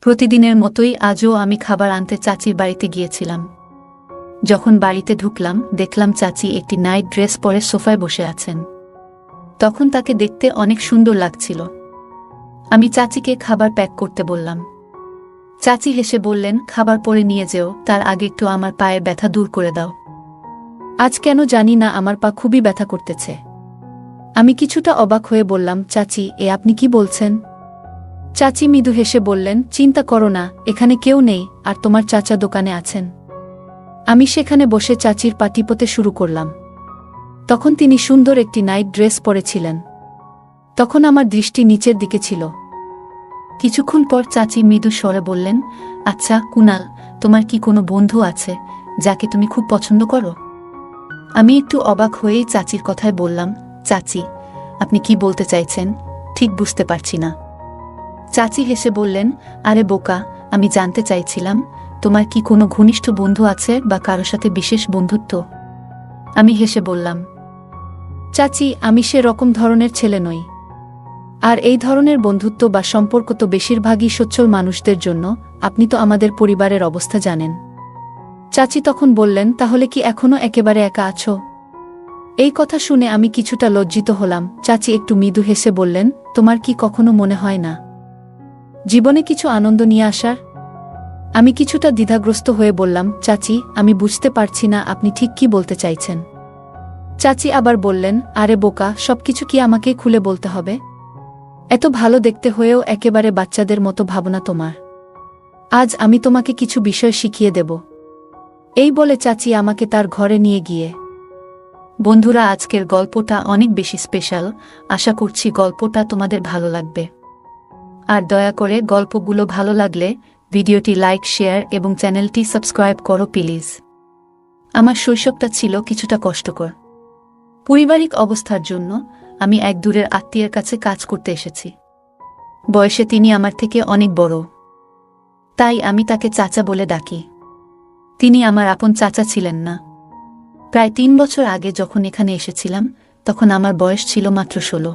প্রতিদিনের মতোই আজও আমি খাবার আনতে চাচির বাড়িতে গিয়েছিলাম। যখন বাড়িতে ঢুকলাম দেখলাম চাচি একটি নাইট ড্রেস পরে সোফায় বসে আছেন। তখন তাকে দেখতে অনেক সুন্দর লাগছিল। আমি চাচিকে খাবার প্যাক করতে বললাম। চাচি হেসে বললেন, খাবার পরে নিয়ে যেও, তার আগে একটু আমার পায়ের ব্যথা দূর করে দাও। আজ কেন জানি না আমার পা খুবই ব্যথা করতেছে। আমি কিছুটা অবাক হয়ে বললাম, চাচি এ আপনি কি বলছেন? চাচি মৃদু হেসে বললেন, চিন্তা করো না, এখানে কেউ নেই, আর তোমার চাচা দোকানে আছেন। আমি সেখানে বসে চাচির পা টিপতে শুরু করলাম। তখন তিনি সুন্দর একটি নাইট ড্রেস পরেছিলেন। তখন আমার দৃষ্টি নিচের দিকে ছিল। কিছুক্ষণ পর চাচি মৃদু স্বরে বললেন, আচ্ছা কুনাল, তোমার কি কোনো বন্ধু আছে যাকে তুমি খুব পছন্দ করো? আমি একটু অবাক হয়েই চাচির কথায় বললাম, চাচি আপনি কি বলতে চাইছেন, ঠিক বুঝতে পারছি না। চাচি হেসে বললেন, আরে বোকা, আমি জানতে চাইছিলাম তোমার কি কোনো ঘনিষ্ঠ বন্ধু আছে বা কারো সাথে বিশেষ বন্ধুত্ব? আমি হেসে বললাম, চাচি আমি সে রকম ধরনের ছেলে নই। আর এই ধরনের বন্ধুত্ব বা সম্পর্ক তো বেশিরভাগই সচ্ছল মানুষদের জন্য, আপনি তো আমাদের পরিবারের অবস্থা জানেন। চাচি তখন বললেন, তাহলে কি এখনো একেবারে একা আছো? এই কথা শুনে আমি কিছুটা লজ্জিত হলাম। চাচি একটু মৃদু হেসে বললেন, তোমার কি কখনো মনে হয় না জীবনে কিছু আনন্দ নিয়ে আসার? আমি কিছুটা দ্বিধাগ্রস্ত হয়ে বললাম, চাচি আমি বুঝতে পারছি না আপনি ঠিক কি বলতে চাইছেন। চাচি আবার বললেন, আরে বোকা, সবকিছু কি আমাকে খুলে বলতে হবে? এত ভালো দেখতে হয়েও একেবারে বাচ্চাদের মতো ভাবনা তোমার। আজ আমি তোমাকে কিছু বিষয় শিখিয়ে দেব। এই বলে চাচি আমাকে তার ঘরে নিয়ে গিয়ে। বন্ধুরা, আজকের গল্পটা অনেক বেশি স্পেশাল। আশা করছি গল্পটা তোমাদের ভালো লাগবে। আর দয়া করে গল্পগুলো ভালো লাগলে ভিডিওটি লাইক, শেয়ার এবং চ্যানেলটি সাবস্ক্রাইব করো প্লিজ। আমার শৈশবটা ছিল কিছুটা কষ্টকর। পারিবারিক অবস্থার জন্য আমি এক দূরের আত্মীয়ের কাছে কাজ করতে এসেছি। বয়সে তিনি আমার থেকে অনেক বড়, তাই আমি তাকে চাচা বলে ডাকি। তিনি আমার আপন চাচা ছিলেন না। প্রায় ৩ বছর আগে যখন এখানে এসেছিলাম তখন আমার বয়স ছিল মাত্র ১৬।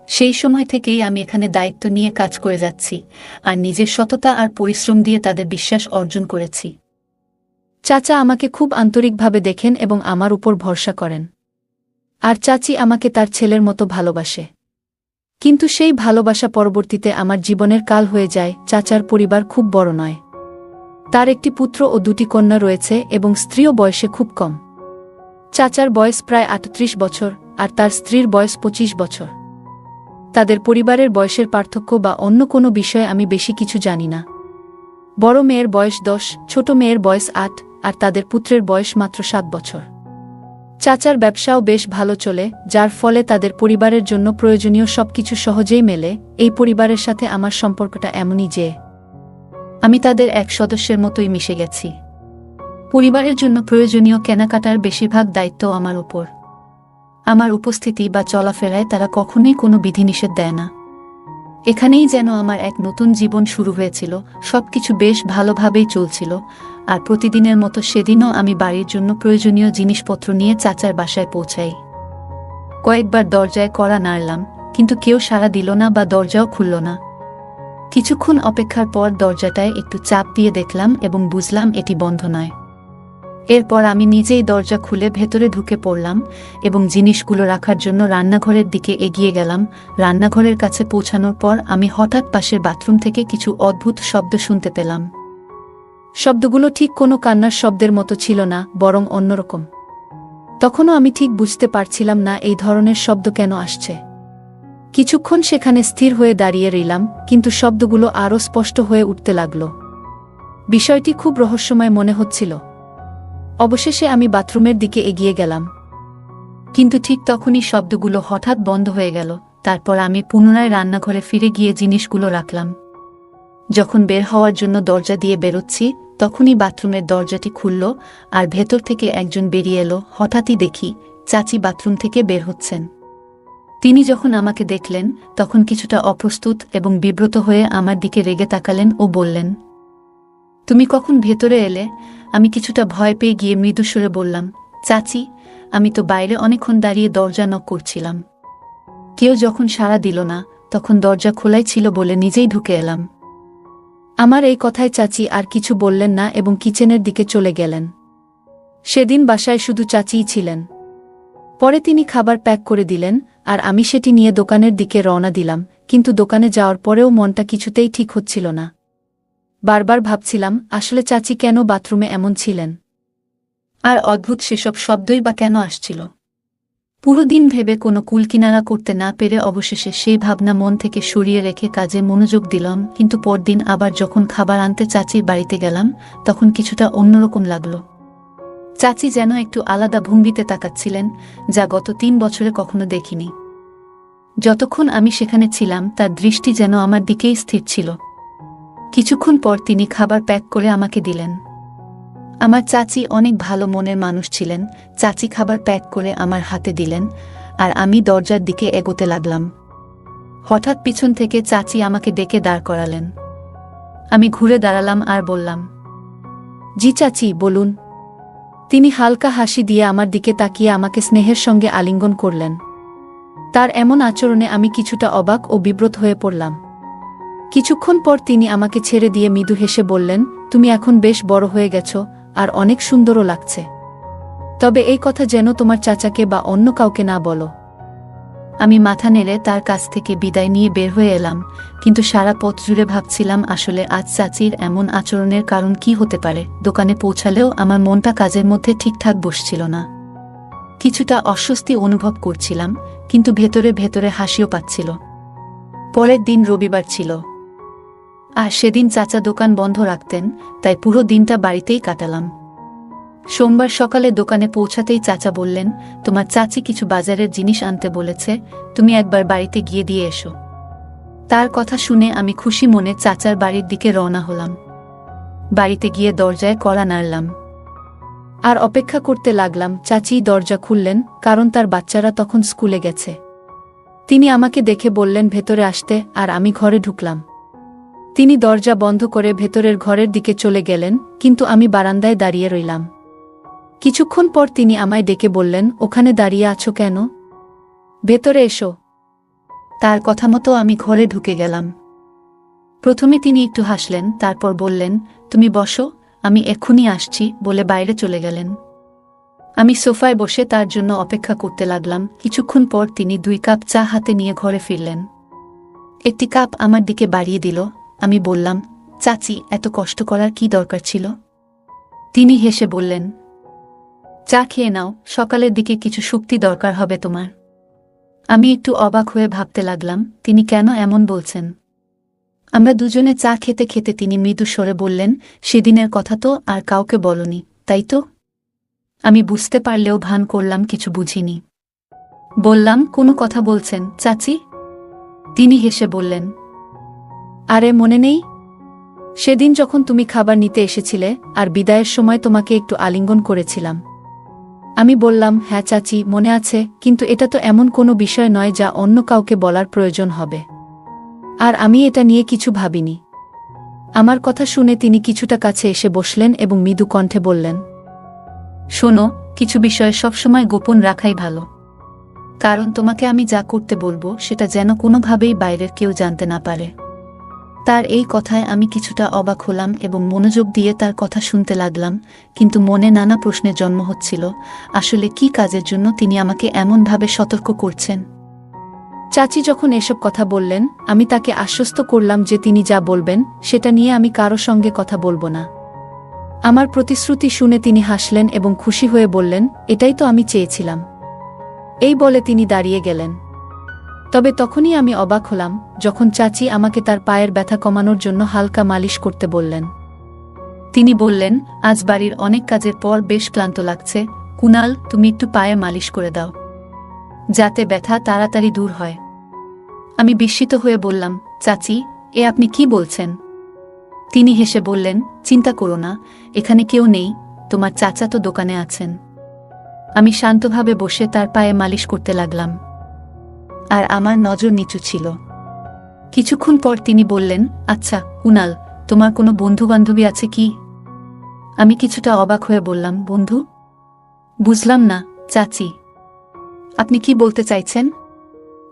সেই সময় থেকেই আমি এখানে দায়িত্ব নিয়ে কাজ করে যাচ্ছি, আর নিজের সততা আর পরিশ্রম দিয়ে তাদের বিশ্বাস অর্জন করেছি। চাচা আমাকে খুব আন্তরিকভাবে দেখেন এবং আমার উপর ভরসা করেন। আর চাচি আমাকে তার ছেলের মতো ভালোবাসে। কিন্তু সেই ভালোবাসা পরবর্তীতে আমার জীবনের কাল হয়ে যায়। চাচার পরিবার খুব বড় নয়। তার একটি পুত্র ও ২টি কন্যা রয়েছে এবং স্ত্রীও বয়সে খুব কম। চাচার বয়স প্রায় ৩৮ বছর আর তার স্ত্রীর বয়স ২৫ বছর। তাদের পরিবারের বয়সের পার্থক্য বা অন্য কোনো বিষয়ে আমি বেশি কিছু জানি না। বড় মেয়ের বয়স ১০, ছোট মেয়ের বয়স ৮, আর তাদের পুত্রের বয়স মাত্র ৭ বছর। চাচার ব্যবসাও বেশ ভালো চলে, যার ফলে তাদের পরিবারের জন্য প্রয়োজনীয় সবকিছু সহজেই মেলে। এই পরিবারের সাথে আমার সম্পর্কটা এমনই যে আমি তাদের এক সদস্যের মতোই মিশে গেছি। পরিবারের জন্য প্রয়োজনীয় কেনাকাটার বেশিরভাগ দায়িত্ব আমার উপর। আমার উপস্থিতি বা চলাফেরায় তারা কখনোই কোনো বিধিনিষেধ দেয় না। এখানেই যেন আমার এক নতুন জীবন শুরু হয়েছিল। সবকিছু বেশ ভালোভাবেই চলছিল, আর প্রতিদিনের মতো সেদিনও আমি বাড়ির জন্য প্রয়োজনীয় জিনিসপত্র নিয়ে চাচার বাসায় পৌঁছাই। কয়েকবার দরজায় কড়া নাড়লাম, কিন্তু কেউ সাড়া দিল না বা দরজাও খুলল না। কিছুক্ষণ অপেক্ষার পর দরজাটায় একটু চাপ দিয়ে দেখলাম এবং বুঝলাম এটি বন্ধ নয়। এরপর আমি নিজেই দরজা খুলে ভেতরে ঢুকে পড়লাম এবং জিনিসগুলো রাখার জন্য রান্নাঘরের দিকে এগিয়ে গেলাম। রান্নাঘরের কাছে পৌঁছানোর পর আমি হঠাৎ পাশের বাথরুম থেকে কিছু অদ্ভুত শব্দ শুনতে পেলাম। শব্দগুলো ঠিক কোনো কান্নার শব্দের মতো ছিল না, বরং অন্যরকম। তখনও আমি ঠিক বুঝতে পারছিলাম না এই ধরনের শব্দ কেন আসছে। কিছুক্ষণ সেখানে স্থির হয়ে দাঁড়িয়ে রইলাম, কিন্তু শব্দগুলো আরও স্পষ্ট হয়ে উঠতে লাগল। বিষয়টি খুব রহস্যময় মনে হচ্ছিল। অবশেষে আমি বাথরুমের দিকে এগিয়ে গেলাম, কিন্তু ঠিক তখনই শব্দগুলো হঠাৎ বন্ধ হয়ে গেল। তারপর আমি পুনরায় রান্নাঘরে ফিরে গিয়ে জিনিসগুলো রাখলাম। যখন বের হওয়ার জন্য দরজা দিয়ে বেরোচ্ছি, তখনই বাথরুমের দরজাটি খুলল আর ভেতর থেকে একজন বেরিয়ে এলো। হঠাৎই দেখি চাচি বাথরুম থেকে বের হচ্ছেন। তিনি যখন আমাকে দেখলেন তখন কিছুটা অপ্রস্তুত এবং বিব্রত হয়ে আমার দিকে রেগে তাকালেন ও বললেন, তুমি কখন ভেতরে এলে? আমি কিছুটা ভয় পেয়ে গিয়ে মৃদু সুরে বললাম, চাচি আমি তো বাইরে অনেকক্ষণ দাঁড়িয়ে দরজা নক করছিলাম। কেউ যখন সাড়া দিল না তখন দরজা খোলাই ছিল বলে নিজেই ঢুকে এলাম। আমার এই কথায় চাচি আর কিছু বললেন না এবং কিচেনের দিকে চলে গেলেন। সেদিন বাসায় শুধু চাচিই ছিলেন। পরে তিনি খাবার প্যাক করে দিলেন আর আমি সেটি নিয়ে দোকানের দিকে রওনা দিলাম, কিন্তু দোকানে যাওয়ার পরেও মনটা কিছুতেই ঠিক হচ্ছিল না। বারবার ভাবছিলাম আসলে চাচি কেন বাথরুমে এমন ছিলেন, আর অদ্ভুত সেসব শব্দই বা কেন আসছিল। পুরো দিন ভেবে কোনো কুলকিনারা করতে না পেরে অবশেষে সেই ভাবনা মন থেকে সরিয়ে রেখে কাজে মনোযোগ দিলাম। কিন্তু পরদিন আবার যখন খাবার আনতে চাচির বাড়িতে গেলাম, তখন কিছুটা অন্যরকম লাগলো। চাচি যেন একটু আলাদা ভঙ্গিতে তাকাচ্ছিলেন, যা গত 3 বছরে কখনো দেখিনি। যতক্ষণ আমি সেখানে ছিলাম তার দৃষ্টি যেন আমার দিকেই স্থির ছিল। কিছুক্ষণ পর তিনি খাবার প্যাক করে আমাকে দিলেন। আমার চাচি অনেক ভালো মনের মানুষ ছিলেন। চাচি খাবার প্যাক করে আমার হাতে দিলেন আর আমি দরজার দিকে এগোতে লাগলাম। হঠাৎ পিছন থেকে চাচি আমাকে ডেকে দাঁড় করালেন। আমি ঘুরে দাঁড়ালাম আর বললাম, জি চাচি, বলুন। তিনি হালকা হাসি দিয়ে আমার দিকে তাকিয়ে আমাকে স্নেহের সঙ্গে আলিঙ্গন করলেন। তার এমন আচরণে আমি কিছুটা অবাক ও বিব্রত হয়ে পড়লাম। কিছুক্ষণ পর তিনি আমাকে ছেড়ে দিয়ে মৃদু হেসে বললেন, তুমি এখন বেশ বড় হয়ে গেছো আর অনেক সুন্দরও লাগছে। তবে এই কথা যেন তোমার চাচাকে বা অন্য কাউকে না বলো। আমি মাথা নেড়ে তার কাছ থেকে বিদায় নিয়ে বের হয়ে এলাম, কিন্তু সারা পথ জুড়ে ভাবছিলাম আসলে আজ চাচির এমন আচরণের কারণ কি হতে পারে। দোকানে পৌঁছালেও আমার মনটা কাজের মধ্যে ঠিকঠাক বসছিল না। কিছুটা অস্বস্তি অনুভব করছিলাম, কিন্তু ভেতরে ভেতরে হাসিও পাচ্ছিল। পরের দিন রবিবার ছিল, আর সেদিন চাচা দোকান বন্ধ রাখতেন, তাই পুরো দিনটা বাড়িতেই কাটালাম। সোমবার সকালে দোকানে পৌঁছাতেই চাচা বললেন, তোমার চাচি কিছু বাজারের জিনিস আনতে বলেছে, তুমি একবার বাড়িতে গিয়ে দিয়ে এসো। তার কথা শুনে আমি খুশি মনে চাচার বাড়ির দিকে রওনা হলাম। বাড়িতে গিয়ে দরজায় কড়া নাড়লাম আর অপেক্ষা করতে লাগলাম। চাচি দরজা খুললেন, কারণ তার বাচ্চারা তখন স্কুলে গেছে। তিনি আমাকে দেখে বললেন ভেতরে আসতে, আর আমি ঘরে ঢুকলাম। তিনি দরজা বন্ধ করে ভেতরের ঘরের দিকে চলে গেলেন, কিন্তু আমি বারান্দায় দাঁড়িয়ে রইলাম। কিছুক্ষণ পর তিনি আমায় ডেকে বললেন, ওখানে দাঁড়িয়ে আছো কেন? ভেতরে এসো। তার কথা মতো আমি ঘরে ঢুকে গেলাম। প্রথমে তিনি একটু হাসলেন, তারপর বললেন, তুমি বসো, আমি এক্ষুনি আসছি বলে বাইরে চলে গেলেন। আমি সোফায় বসে তার জন্য অপেক্ষা করতে লাগলাম। কিছুক্ষণ পর তিনি 2 কাপ চা হাতে নিয়ে ঘরে ফিরলেন। একটি কাপ আমার দিকে বাড়িয়ে দিল। আমি বললাম, চাচি, এত কষ্ট করার কি দরকার ছিল? তিনি হেসে বললেন, চা খেয়ে নাও, সকালের দিকে কিছু শক্তি দরকার হবে তোমার। আমি একটু অবাক হয়ে ভাবতে লাগলাম, তিনি কেন এমন বলছেন। আমরা দুজনে চা খেতে খেতে তিনি মৃদু স্বরে বললেন, সেদিনের কথা তো আর কাউকে বলনি, তাই তো? আমি বুঝতে পারলেও ভান করলাম কিছু বুঝিনি। বললাম, কোনো কথা বলছেন চাচি? তিনি হেসে বললেন, আরে মনে নেই? সেদিন যখন তুমি খাবার নিতে এসেছিলে আর বিদায়ের সময় তোমাকে একটু আলিঙ্গন করেছিলাম। আমি বললাম, হ্যাঁ চাচি, মনে আছে, কিন্তু এটা তো এমন কোনো বিষয় নয় যা অন্য কাউকে বলার প্রয়োজন হবে। আর আমি এটা নিয়ে কিছু ভাবিনি। আমার কথা শুনে তিনি কিছুটা কাছে এসে বসলেন এবং মৃদু কণ্ঠে বললেন, শোনো, কিছু বিষয় সবসময় গোপন রাখাই ভালো। কারণ তোমাকে আমি যা করতে বলবো সেটা যেন কোনোভাবেই বাইরের কেউ জানতে না পারে। তার এই কথায় আমি কিছুটা অবাক হলাম এবং মনোযোগ দিয়ে তার কথা শুনতে লাগলাম, কিন্তু মনে নানা প্রশ্নের জন্ম হচ্ছিল। আসলে কি কাজের জন্য তিনি আমাকে এমনভাবে সতর্ক করছেন? চাচি যখন এসব কথা বললেন, আমি তাকে আশ্বস্ত করলাম যে তিনি যা বলবেন সেটা নিয়ে আমি কারো সঙ্গে কথা বলবো না। আমার প্রতিশ্রুতি শুনে তিনি হাসলেন এবং খুশি হয়ে বললেন, এটাই তো আমি চেয়েছিলাম। এই বলে তিনি দাঁড়িয়ে গেলেন। তবে তখনই আমি অবাক হলাম যখন চাচি আমাকে তার পায়ের ব্যথা কমানোর জন্য হালকা মালিশ করতে বললেন। তিনি বললেন, আজ বাড়ির অনেক কাজের পর বেশ ক্লান্ত লাগছে, কুনাল, তুমি একটু পায়ে মালিশ করে দাও, যাতে ব্যথা তাড়াতাড়ি দূর হয়। আমি বিস্মিত হয়ে বললাম, চাচি, এ আপনি কি বলছেন? তিনি হেসে বললেন, চিন্তা করো না, এখানে কেউ নেই, তোমার চাচা তো দোকানে আছেন। আমি শান্তভাবে বসে তার পায়ে মালিশ করতে লাগলাম, আর আমার নজর নিচু ছিল। কিছুক্ষণ পর তিনি বললেন, আচ্ছা কুনাল, তোমার কোনো বন্ধু-বান্ধবী আছে কি? আমি কিছুটা অবাক হয়ে বললাম, বন্ধু? বুঝলাম না চাচি, আপনি কি বলতে চাইছেন?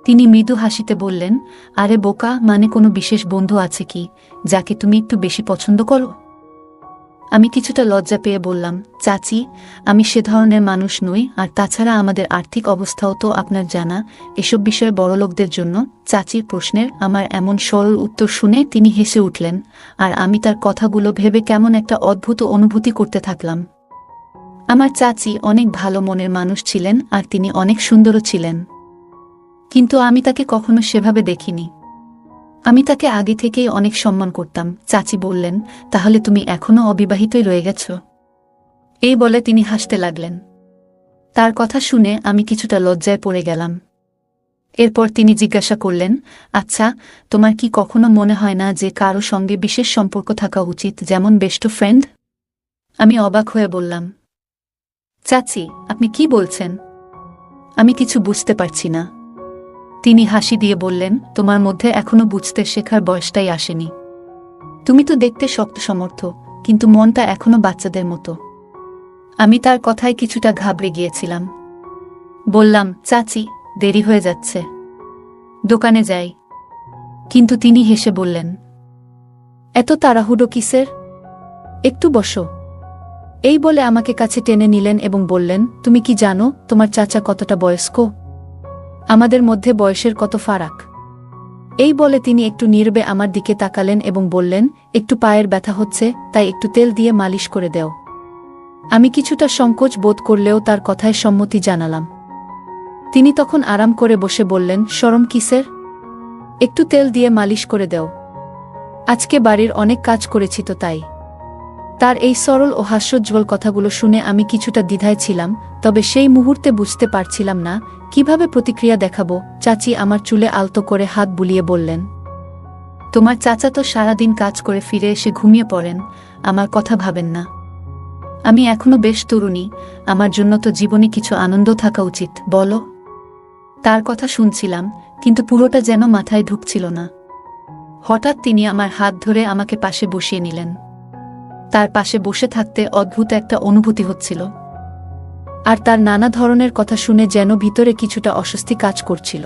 তিনি মৃদু হাসিতে বললেন, আরে বোকা, মানে কোনো বিশেষ বন্ধু আছে কি যাকে তুমি একটু বেশি পছন্দ করো? আমি কিছুটা লজ্জা পেয়ে বললাম, চাচি, আমি সে ধরনের মানুষ নই, আর তাছাড়া আমাদের আর্থিক অবস্থাও তো আপনার জানা, এসব বিষয়ে বড়লোকদের জন্য। চাচির প্রশ্নের আমার এমন সরল উত্তর শুনে তিনি হেসে উঠলেন, আর আমি তার কথাগুলো ভেবে কেমন একটা অদ্ভুত অনুভূতি করতে থাকলাম। আমার চাচি অনেক ভালো মনের মানুষ ছিলেন, আর তিনি অনেক সুন্দরও ছিলেন, কিন্তু আমি তাকে কখনো সেভাবে দেখিনি। আমি তাকে আগে থেকেই অনেক সম্মান করতাম। চাচি বললেন, তাহলে তুমি এখনো অবিবাহিতই রয়ে গেছ? এই বলে তিনি হাসতে লাগলেন। তার কথা শুনে আমি কিছুটা লজ্জায় পড়ে গেলাম। এরপর তিনি জিজ্ঞাসা করলেন, আচ্ছা, তোমার কি কখনো মনে হয় না যে কারো সঙ্গে বিশেষ সম্পর্ক থাকা উচিত, যেমন বেস্ট ফ্রেন্ড? আমি অবাক হয়ে বললাম, চাচি, আপনি কি বলছেন? আমি কিছু বুঝতে পারছি না। তিনি হাসি দিয়ে বললেন, তোমার মধ্যে এখনো বুঝতে শেখার বয়সটাই আসেনি। তুমি তো দেখতে শক্ত সমর্থ, কিন্তু মনটা এখনো বাচ্চাদের মতো। আমি তার কথায় কিছুটা ঘাবড়ে গিয়েছিলাম। বললাম, চাচি, দেরি হয়ে যাচ্ছে, দোকানে যাই। কিন্তু তিনি হেসে বললেন, এত তাড়াহুড়ো কিসের? একটু বসো। এই বলে আমাকে কাছে টেনে নিলেন এবং বললেন, তুমি কি জানো তোমার চাচা কতটা বয়স্ক? আমাদের মধ্যে বয়সের কত ফারাক। এই বলে তিনি একটু নীরবে আমার দিকে তাকালেন এবং বললেন, একটু পায়ের ব্যথা হচ্ছে, তাই একটু তেল দিয়ে মালিশ করে দেও। আমি কিছুটা সংকোচ বোধ করলেও তার কথায় সম্মতি জানালাম। তিনি তখন আরাম করে বসে বললেন, শরম কিসের? একটু তেল দিয়ে মালিশ করে দেও। আজকে বাড়ির অনেক কাজ করেছি তো তাই। তার এই সরল ও হাস্যোজ্জ্বল কথাগুলো শুনে আমি কিছুটা দ্বিধায় ছিলাম, তবে সেই মুহূর্তে বুঝতে পারছিলাম না কিভাবে প্রতিক্রিয়া দেখাবো। চাচি আমার চুলে আলতো করে হাত বুলিয়ে বললেন, তোমার চাচা তো সারাদিন কাজ করে ফিরে এসে ঘুমিয়ে পড়েন, আমার কথা ভাবেন না? আমি এখনো বেশ তরুণী, আমার জন্য তো জীবনে কিছু আনন্দ থাকা উচিত, বলো? তার কথা শুনছিলাম, কিন্তু পুরোটা যেন মাথায় ঢুকছিল না। হঠাৎ তিনি আমার হাত ধরে আমাকে পাশে বসিয়ে নিলেন। তার পাশে বসে থাকতে অদ্ভুত একটা অনুভূতি হচ্ছিল, আর তার নানা ধরনের কথা শুনে যেন ভিতরে কিছুটা অস্বস্তি কাজ করছিল।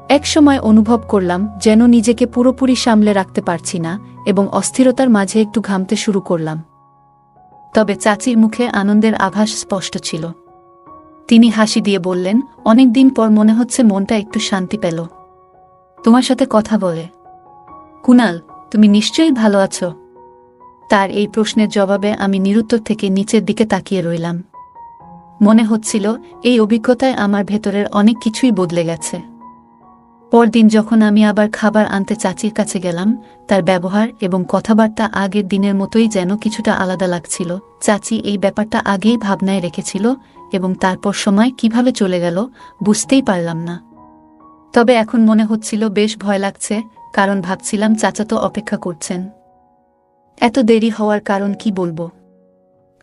এক সময় অনুভব করলাম যেন নিজেকে পুরোপুরি সামলে রাখতে পারছি না, এবং অস্থিরতার মাঝে একটু ঘামতে শুরু করলাম। তবে চাচির মুখে আনন্দের আভাস স্পষ্ট ছিল। তিনি হাসি দিয়ে বললেন, অনেকদিন পর মনে হচ্ছে মনটা একটু শান্তি পেল তোমার সাথে কথা বলে। কুনাল, তুমি নিশ্চয়ই ভালো আছো? তার এই প্রশ্নের জবাবে আমি নিরুত্তর থেকে নিচের দিকে তাকিয়ে রইলাম। মনে হচ্ছিল এই অভিজ্ঞতায় আমার ভেতরের অনেক কিছুই বদলে গেছে। পরদিন যখন আমি আবার খাবার আনতে চাচির কাছে গেলাম, তার ব্যবহার এবং কথাবার্তা আগের দিনের মতোই যেন কিছুটা আলাদা লাগছিল। চাচি এই ব্যাপারটা আগেই ভাবনায় রেখেছিল, এবং তারপর সময় কিভাবে চলে গেল বুঝতেই পারলাম না। তবে এখন মনে হচ্ছিল বেশ ভয় লাগছে, কারণ ভাবছিলাম চাচা তো অপেক্ষা করছেন। এত দেরি হওয়ার কারণ কি বলবো,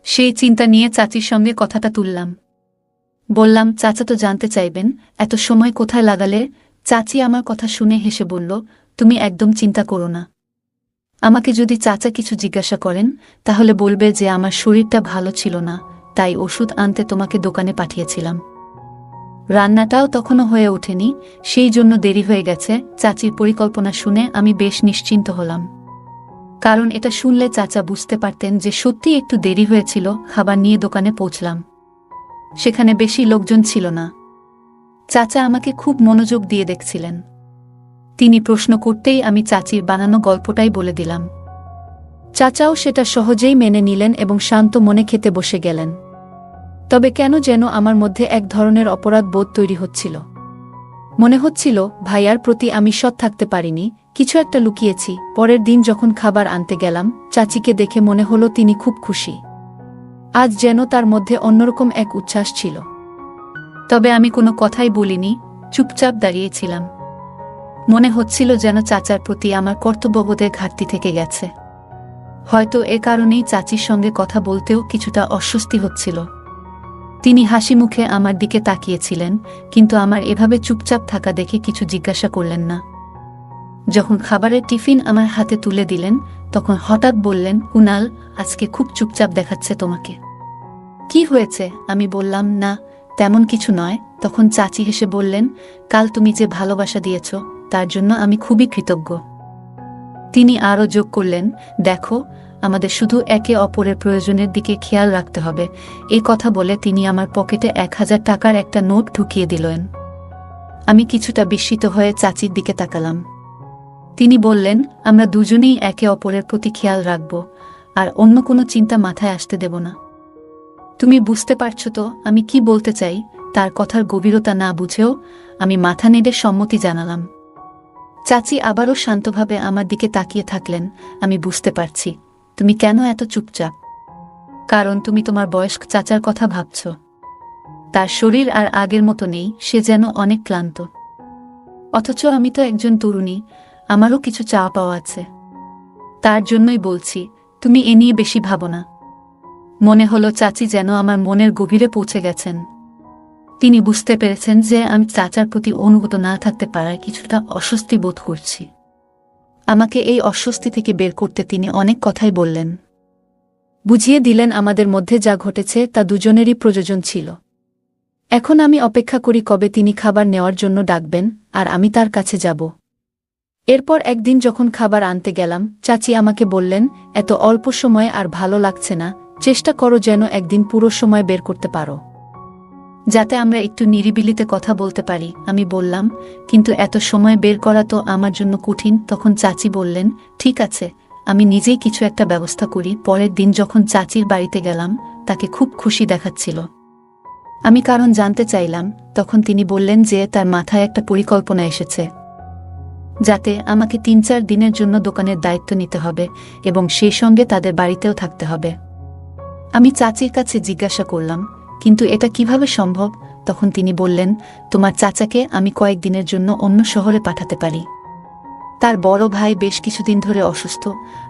সেই চিন্তা নিয়ে চাচির সঙ্গে কথাটা তুললাম। বললাম, চাচা তো জানতে চাইবেন এত সময় কোথায় লাগালে। চাচি আমার কথা শুনে হেসে বলল, তুমি একদম চিন্তা করো না। আমাকে যদি চাচা কিছু জিজ্ঞাসা করেন, তাহলে বলবে যে আমার শরীরটা ভালো ছিল না, তাই ওষুধ আনতে তোমাকে দোকানে পাঠিয়েছিলাম। রান্নাটাও তখনও হয়ে ওঠেনি, সেই জন্য দেরি হয়ে গেছে। চাচির পরিকল্পনা শুনে আমি বেশ নিশ্চিন্ত হলাম, কারণ এটা শুনলে চাচা বুঝতে পারতেন যে সত্যি একটু দেরি হয়েছিল। খাবার নিয়ে দোকানে পৌঁছলাম। সেখানে বেশি লোকজন ছিল না। চাচা আমাকে খুব মনোযোগ দিয়ে দেখছিলেন। তিনি প্রশ্ন করতেই আমি চাচির বানানো গল্পটাই বলে দিলাম। চাচাও সেটা সহজেই মেনে নিলেন এবং শান্ত মনে খেতে বসে গেলেন। তবে কেন যেন আমার মধ্যে এক ধরনের অপরাধ বোধ তৈরি হচ্ছিল। মনে হচ্ছিল ভাইয়ার প্রতি আমি সৎ থাকতে পারিনি, কিছু একটা লুকিয়েছি। পরের দিন যখন খাবার আনতে গেলাম, চাচিকে দেখে মনে হলো তিনি খুব খুশি। আজ যেন তার মধ্যে অন্যরকম এক উচ্ছ্বাস ছিল। তবে আমি কোনো কথাই বলিনি, চুপচাপ দাঁড়িয়েছিলাম। মনে হচ্ছিল যেন চাচার প্রতি আমার কর্তব্যবোধের ঘাটতি থেকে গেছে। হয়তো এ কারণেই চাচির সঙ্গে কথা বলতেও কিছুটা অস্বস্তি হচ্ছিল। তিনি হাসি মুখে আমার দিকে তাকিয়েছিলেন, কিন্তু আমার এভাবে চুপচাপ থাকা দেখে কিছু জিজ্ঞাসা করলেন না। যখন খাবারের টিফিন আমার হাতে তুলে দিলেন, তখন হঠাৎ বললেন, কুনাল, আজকে খুব চুপচাপ দেখাচ্ছে তোমাকে। কি হয়েছে? আমি বললাম, না। তেমন কিছু নয়। তখন চাচি হেসে বললেন, কাল তুমি যে ভালোবাসা দিয়েছ তার জন্য আমি খুবই কৃতজ্ঞ। তিনি আরও যোগ করলেন, দেখো, আমাদের শুধু একে অপরের প্রয়োজনের দিকে খেয়াল রাখতে হবে। এই কথা বলে তিনি আমার পকেটে 1000 টাকার একটা নোট ঢুকিয়ে দিলেন। আমি কিছুটা বিস্মিত হয়ে চাচির দিকে তাকালাম। তিনি বললেন, আমরা দুজনেই একে অপরের প্রতি খেয়াল রাখব, আর অন্য কোনো চিন্তা মাথায় আসতে দেব না। তুমি বুঝতে পারছো তো আমি কি বলতে চাই? তার কথার গভীরতা না বুঝেও আমি মাথা নেড়ে সম্মতি জানালাম। চাচি আবারও শান্তভাবে আমার দিকে তাকিয়ে থাকলেন। আমি বুঝতে পারছি তুমি কেন এত চুপচাপ। কারণ তুমি তোমার বয়স্ক চাচার কথা ভাবছ। তার শরীর আর আগের মতো নেই, সে যেন অনেক ক্লান্ত। অথচ আমি তো একজন তরুণী, আমারও কিছু চাওয়া পাওয়া আছে। তার জন্যই বলছি, তুমি এ নিয়ে বেশি ভাবো না। মনে হলো চাচি যেন আমার মনের গভীরে পৌঁছে গেছেন। তিনি বুঝতে পেরেছেন যে আমি চাচার প্রতি অনুগত না থাকতে পারায় কিছুটা অস্বস্তি বোধ করছি। আমাকে এই অস্বস্তি থেকে বের করতে তিনি অনেক কথাই বললেন। বুঝিয়ে দিলেন আমাদের মধ্যে যা ঘটেছে তা দুজনেরই প্রয়োজন ছিল। এখন আমি অপেক্ষা করি কবে তিনি খাবার নেওয়ার জন্য ডাকবেন আর আমি তার কাছে যাব। এরপর একদিন যখন খাবার আনতে গেলাম, চাচি আমাকে বললেন, এত অল্প সময়ে আর ভালো লাগছে না, চেষ্টা করো যেন একদিন পুরো সময় বের করতে পারো, যাতে আমরা একটু নিরিবিলিতে কথা বলতে পারি। আমি বললাম, কিন্তু এত সময় বের করা তো আমার জন্য কঠিন। তখন চাচি বললেন, ঠিক আছে, আমি নিজেই কিছু একটা ব্যবস্থা করি। পরের দিন যখন চাচির বাড়িতে গেলাম, তাকে খুব খুশি দেখাচ্ছিল। আমি কারণ জানতে চাইলাম, তখন তিনি বললেন যে তার মাথায় একটা পরিকল্পনা এসেছে, যাতে আমাকে 3-4 দিনের জন্য দোকানের দায়িত্ব নিতে হবে এবং সেই সঙ্গে তাদের বাড়িতেও থাকতে হবে। আমি চাচির কাছে জিজ্ঞাসা করলাম, কিন্তু এটা কিভাবে সম্ভব? তখন তিনি বললেন, তোমার চাচাকে আমি কয়েকদিনের জন্য অন্য শহরে পাঠাতে পারি। তার বড় ভাই বেশ কিছুদিন ধরে অসুস্থ,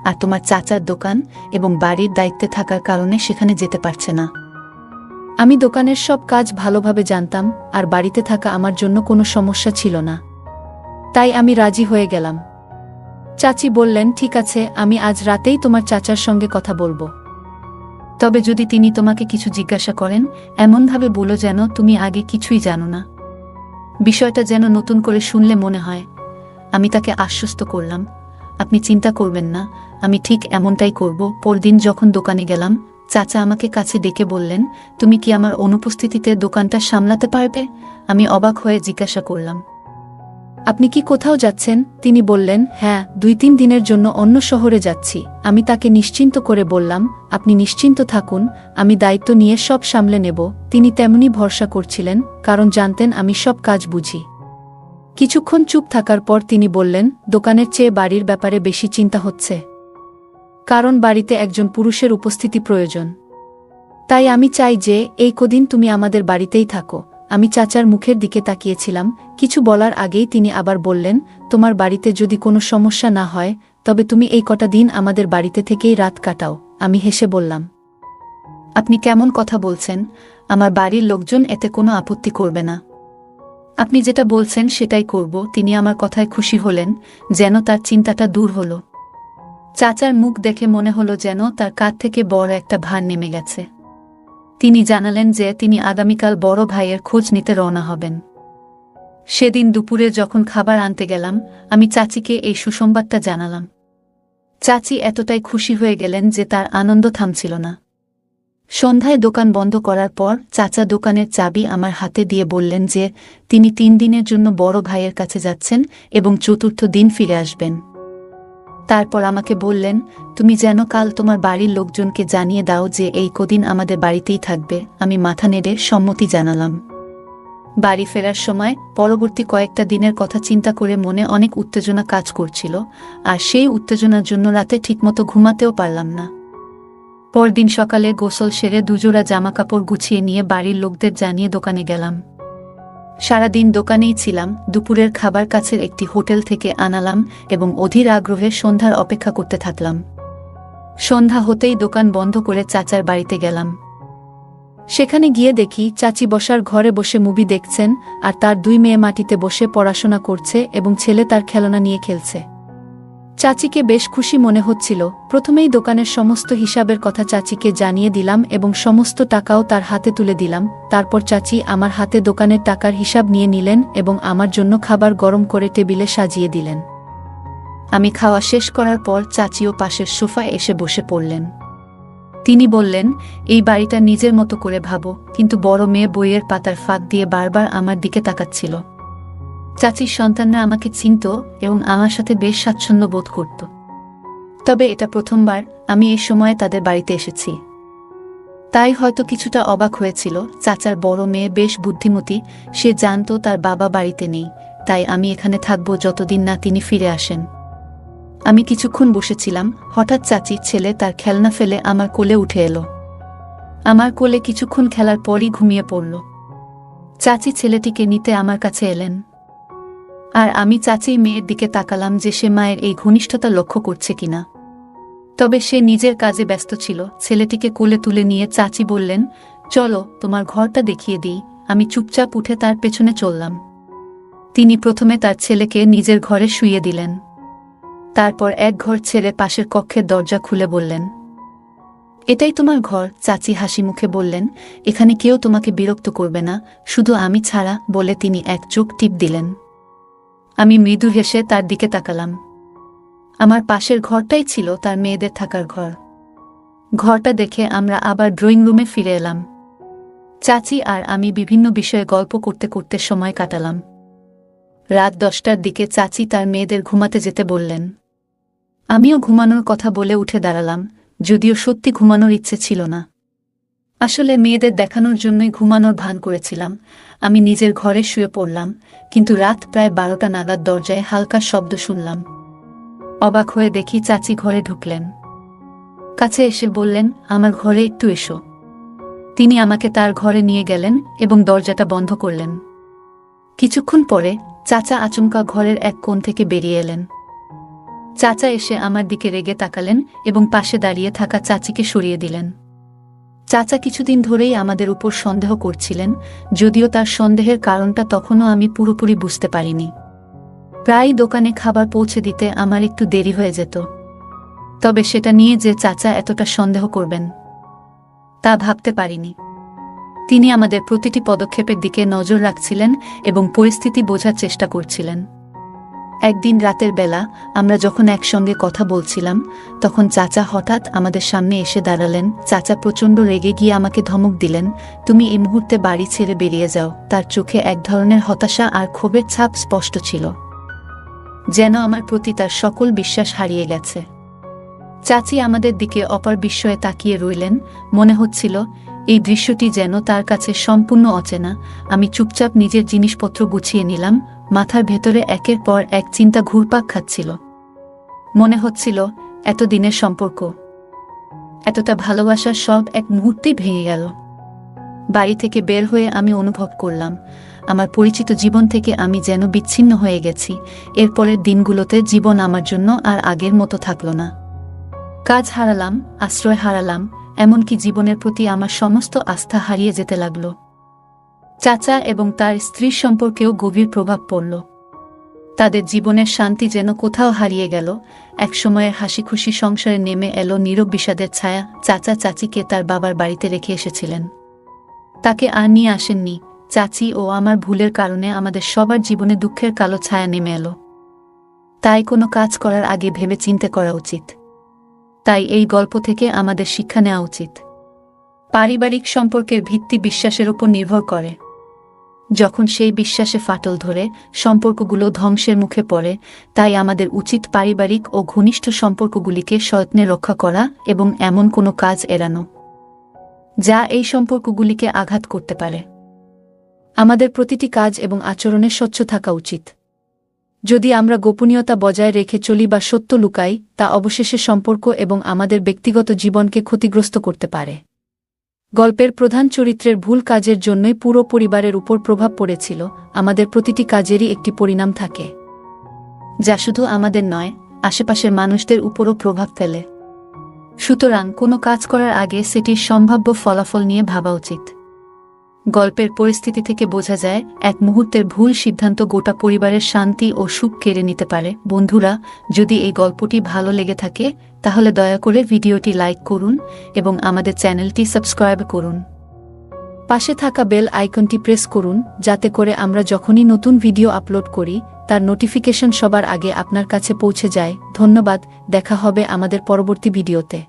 আর তোমার চাচার দোকান এবং বাড়ির দায়িত্বে থাকার কারণে সেখানে যেতে পারছে না। আমি দোকানের সব কাজ ভালোভাবে জানতাম, আর বাড়িতে থাকা আমার জন্য কোনো সমস্যা ছিল না। তাই আমি রাজি হয়ে গেলাম। চাচি বললেন, ঠিক আছে, আমি আজ রাতেই তোমার চাচার সঙ্গে কথা বলবো। তবে যদি তিনি তোমাকে কিছু জিজ্ঞাসা করেন, এমনভাবে বলো যেন তুমি আগে কিছুই জানো না। বিষয়টা যেন নতুন করে শুনলে মনে হয়। আমি তাকে আশ্বস্ত করলাম, আপনি চিন্তা করবেন না, আমি ঠিক এমনটাই করব। পরদিন যখন দোকানে গেলাম, চাচা আমাকে কাছে ডেকে বললেন, তুমি কি আমার অনুপস্থিতিতে দোকানটা সামলাতে পারবে? আমি অবাক হয়ে জিজ্ঞাসা করলাম, আপনি কি কোথাও যাচ্ছেন? তিনি বললেন, হ্যাঁ, 2-3 দিনের জন্য অন্য শহরে যাচ্ছি। আমি তাকে নিশ্চিন্ত করে বললাম, আপনি নিশ্চিন্ত থাকুন, আমি দায়িত্ব নিয়ে সব সামলে নেব। তিনি তেমনি ভরসা করছিলেন, কারণ জানতেন আমি সব কাজ বুঝি। কিছুক্ষণ চুপ থাকার পর তিনি বললেন, দোকানের চেয়ে বাড়ির ব্যাপারে বেশি চিন্তা হচ্ছে, কারণ বাড়িতে একজন পুরুষের উপস্থিতি প্রয়োজন। তাই আমি চাই যে এই কদিন তুমি আমাদের বাড়িতেই থাকো। আমি চাচার মুখের দিকে তাকিয়েছিলাম। কিছু বলার আগেই তিনি আবার বললেন, তোমার বাড়িতে যদি কোনো সমস্যা না হয়, তবে তুমি এই কটা দিন আমাদের বাড়িতে থেকেই রাত কাটাও। আমি হেসে বললাম, আপনি কেমন কথা বলছেন? আমার বাড়ির লোকজন এতে কোনো আপত্তি করবে না। আপনি যেটা বলছেন সেটাই করব। তিনি আমার কথায় খুশি হলেন, যেন তার চিন্তাটা দূর হলো। চাচার মুখ দেখে মনে হলো যেন তার কাঁধ থেকে বড় একটা ভার নেমে গেছে। তিনি জানালেন যে তিনি আগামীকাল বড় ভাইয়ের খোঁজ নিতে রওনা হবেন। সেদিন দুপুরে যখন খাবার আনতে গেলাম, আমি চাচিকে এই সুসংবাদটা জানালাম। চাচি এতটাই খুশি হয়ে গেলেন যে তার আনন্দ থামছিল না। সন্ধ্যায় দোকান বন্ধ করার পর চাচা দোকানের চাবি আমার হাতে দিয়ে বললেন যে তিনি 3 দিনের জন্য বড় ভাইয়ের কাছে যাচ্ছেন এবং 4র্থ দিন ফিরে আসবেন। তারপর আমাকে বললেন, তুমি যেন কাল তোমার বাড়ির লোকজনকে জানিয়ে দাও যে এই কদিন আমাদের বাড়িতেই থাকবে। আমি মাথা নেড়ে সম্মতি জানালাম। বাড়ি ফেরার সময় পরবর্তী কয়েকটা দিনের কথা চিন্তা করে মনে অনেক উত্তেজনা কাজ করছিল, আর সেই উত্তেজনার জন্য রাতে ঠিকমতো ঘুমাতেও পারলাম না। পরদিন সকালে গোসল সেরে দুজোড়া জামাকাপড় গুছিয়ে নিয়ে বাড়ির লোকদের জানিয়ে দোকানে গেলাম। সারাদিন দোকানেই ছিলাম। দুপুরের খাবার কাছের একটি হোটেল থেকে আনালাম এবং অধীর আগ্রহে সন্ধ্যার অপেক্ষা করতে থাকলাম। সন্ধ্যা হতেই দোকান বন্ধ করে চাচার বাড়িতে গেলাম। সেখানে গিয়ে দেখি চাচি বসার ঘরে বসে মুভি দেখছেন, আর তার 2 মেয়ে মাটিতে বসে পড়াশোনা করছে এবং ছেলে তার খেলনা নিয়ে খেলছে। চাচিকে বেশ খুশি মনে হচ্ছিল। প্রথমেই দোকানের সমস্ত হিসাবের কথা চাচিকে জানিয়ে দিলাম এবং সমস্ত টাকাও তার হাতে তুলে দিলাম। তারপর চাচি আমার হাতে দোকানের টাকার হিসাব নিয়ে নিলেন এবং আমার জন্য খাবার গরম করে টেবিলে সাজিয়ে দিলেন। আমি খাওয়া শেষ করার পর চাচিও পাশের সোফায় এসে বসে পড়লেন। তিনি বললেন, এই বাড়িটা নিজের মতো করে ভাবো। কিন্তু বড় মেয়ে বইয়ের পাতার ফাঁক দিয়ে বারবার আমার দিকে তাকাচ্ছিল। চাচির সন্তানরা আমাকে চিনত এবং আমার সাথে বেশ স্বাচ্ছন্দ্য বোধ করত। তবে এটা প্রথমবার আমি এই সময়ে তাদের বাড়িতে এসেছি, তাই হয়তো কিছুটা অবাক হয়েছিল। চাচার বড় মেয়ে বেশ বুদ্ধিমতী, সে জানত তার বাবা বাড়িতে নেই, তাই আমি এখানে থাকব যতদিন না তিনি ফিরে আসেন। আমি কিছুক্ষণ বসেছিলাম, হঠাৎ চাচির ছেলে তার খেলনা ফেলে আমার কোলে উঠে এলো। আমার কোলে কিছুক্ষণ খেলার পরই ঘুমিয়ে পড়ল। চাচি ছেলেটিকে নিতে আমার কাছে এলেন, আর আমি চাচির মেয়ের দিকে তাকালাম যে সে মায়ের এই ঘনিষ্ঠতা লক্ষ্য করছে কিনা। তবে সে নিজের কাজে ব্যস্ত ছিল। ছেলেটিকে কোলে তুলে নিয়ে চাচি বললেন, চলো তোমার ঘরটা দেখিয়ে দিই। আমি চুপচাপ উঠে তার পেছনে চললাম। তিনি প্রথমে তার ছেলেকে নিজের ঘরে শুইয়ে দিলেন। তারপর এক ঘর ছেড়ে পাশের কক্ষের দরজা খুলে বললেন, এটাই তোমার ঘর। চাচি হাসি মুখে বললেন, এখানে কেউ তোমাকে বিরক্ত করবে না, শুধু আমি ছাড়া, বলে তিনি এক চোখ টিপ দিলেন। আমি মৃদু হেসে তার দিকে তাকালাম। আমার পাশের ঘরটাই ছিল তার মেয়েদের থাকার ঘর। ঘরটা দেখে আমরা আবার ড্রয়িং রুমে ফিরে এলাম। চাচি আর আমি বিভিন্ন বিষয়ে গল্প করতে করতে সময় কাটালাম। রাত 10টার দিকে চাচি তার মেয়েদের ঘুমাতে যেতে বললেন। আমিও ঘুমানোর কথা বলে উঠে দাঁড়ালাম, যদিও সত্যি ঘুমানোর ইচ্ছে ছিল না। আসলে মেয়েদের দেখানোর জন্যই ঘুমানোর ভান করেছিলাম। আমি নিজের ঘরে শুয়ে পড়লাম, কিন্তু রাত প্রায় 12টা নাগাদ দরজায় হালকা শব্দ শুনলাম। অবাক হয়ে দেখি চাচি ঘরে ঢুকলেন। কাছে এসে বললেন, আমার ঘরে একটু এসো। তিনি আমাকে তার ঘরে নিয়ে গেলেন এবং দরজাটা বন্ধ করলেন। কিছুক্ষণ পরে চাচা আচমকা ঘরের এক কোণ থেকে বেরিয়ে এলেন। চাচা এসে আমার দিকে রেগে তাকালেন এবং পাশে দাঁড়িয়ে থাকা চাচিকে সরিয়ে দিলেন। চাচা কিছুদিন ধরেই আমাদের উপর সন্দেহ করছিলেন, যদিও তার সন্দেহের কারণটা তখনও আমি পুরোপুরি বুঝতে পারিনি। প্রায় দোকানে খাবার পৌঁছে দিতে আমার একটু দেরি হয়ে যেত। তবে সেটা নিয়ে যে চাচা এতটা সন্দেহ করবেন তা ভাবতে পারিনি। তিনি আমাদের প্রতিটি পদক্ষেপের দিকে নজর রাখছিলেন এবং পরিস্থিতি বোঝার চেষ্টা করছিলেন। একদিন রাতের বেলা আমরা যখন একসঙ্গে কথা বলছিলাম, তখন চাচা হঠাৎ আমাদের সামনে এসে দাঁড়ালেন। চাচা প্রচণ্ড রেগে গিয়ে আমাকে ধমক দিলেন, তুমি এই মুহূর্তে বাড়ি ছেড়ে বেরিয়ে যাও। তার চোখে এক ধরনের হতাশা আর ক্ষোভের ছাপ স্পষ্ট ছিল, যেন আমার প্রতি তার সকল বিশ্বাস হারিয়ে গেছে। চাচি আমাদের দিকে অপার বিস্ময়ে তাকিয়ে রইলেন। মনে হচ্ছিল এই দৃশ্যটি যেন তার কাছে সম্পূর্ণ অচেনা। আমি চুপচাপ নিজের জিনিসপত্র গুছিয়ে নিলাম। মাথার ভেতরে একের পর এক চিন্তা ঘুরপাক খাচ্ছিল। মনে হচ্ছিল এতদিনের সম্পর্ক, এতটা ভালোবাসা সব এক মুহূর্তেই ভেঙে গেল। বাড়ি থেকে বের হয়ে আমি অনুভব করলাম আমার পরিচিত জীবন থেকে আমি যেন বিচ্ছিন্ন হয়ে গেছি। এরপরের দিনগুলোতে জীবন আমার জন্য আর আগের মতো থাকল না। কাজ হারালাম, আশ্রয় হারালাম, এমনকি জীবনের প্রতি আমার সমস্ত আস্থা হারিয়ে যেতে লাগল। চাচা এবং তার স্ত্রীর সম্পর্কেও গভীর প্রভাব পড়ল। তাদের জীবনের শান্তি যেন কোথাও হারিয়ে গেল। একসময়ের হাসি খুশি সংসারে নেমে এলো নীরব বিষাদের ছায়া। চাচা চাচিকে তার বাবার বাড়িতে রেখে এসেছিলেন, তাকে আর নিয়ে আসেননি। চাচি ও আমার ভুলের কারণে আমাদের সবার জীবনে দুঃখের কালো ছায়া নেমে এলো। তাই কোনো কাজ করার আগে ভেবে চিন্তে করা উচিত। তাই এই গল্প থেকে আমাদের শিক্ষা নেওয়া উচিত। পারিবারিক সম্পর্কের ভিত্তি বিশ্বাসের উপর নির্ভর করে। যখন সেই বিশ্বাসে ফাটল ধরে, সম্পর্কগুলো ধ্বংসের মুখে পড়ে। তাই আমাদের উচিত পারিবারিক ও ঘনিষ্ঠ সম্পর্কগুলিকে সযত্নে রক্ষা করা এবং এমন কোনো কাজ এড়ানো যা এই সম্পর্কগুলিকে আঘাত করতে পারে। আমাদের প্রতিটি কাজ এবং আচরণে স্বচ্ছ থাকা উচিত। যদি আমরা গোপনীয়তা বজায় রেখে চলি বা সত্য লুকাই, তা অবশেষে সম্পর্ক এবং আমাদের ব্যক্তিগত জীবনকে ক্ষতিগ্রস্ত করতে পারে। গল্পের প্রধান চরিত্রের ভুল কাজের জন্যই পুরো পরিবারের উপর প্রভাব পড়েছিল। আমাদের প্রতিটি কাজেরই একটি পরিণাম থাকে, যা শুধু আমাদের নয়, আশেপাশের মানুষদের উপরও প্রভাব ফেলে। সুতরাং কোনো কাজ করার আগে সেটির সম্ভাব্য ফলাফল নিয়ে ভাবা উচিত। গল্পের পরিস্থিতি থেকে বোঝা যায় এক মুহূর্তের ভুল সিদ্ধান্ত গোটা পরিবারের শান্তি ও সুখ কেড়ে নিতে পারে। বন্ধুরা, যদি এই গল্পটি ভালো লেগে থাকে তাহলে দয়া করে ভিডিওটি লাইক করুন এবং আমাদের চ্যানেলটি সাবস্ক্রাইব করুন। পাশে থাকা বেল আইকনটি প্রেস করুন যাতে করে আমরা যখনই নতুন ভিডিও আপলোড করি তার নোটিফিকেশন সবার আগে আপনার কাছে পৌঁছে যায়। ধন্যবাদ, দেখা হবে আমাদের পরবর্তী ভিডিওতে।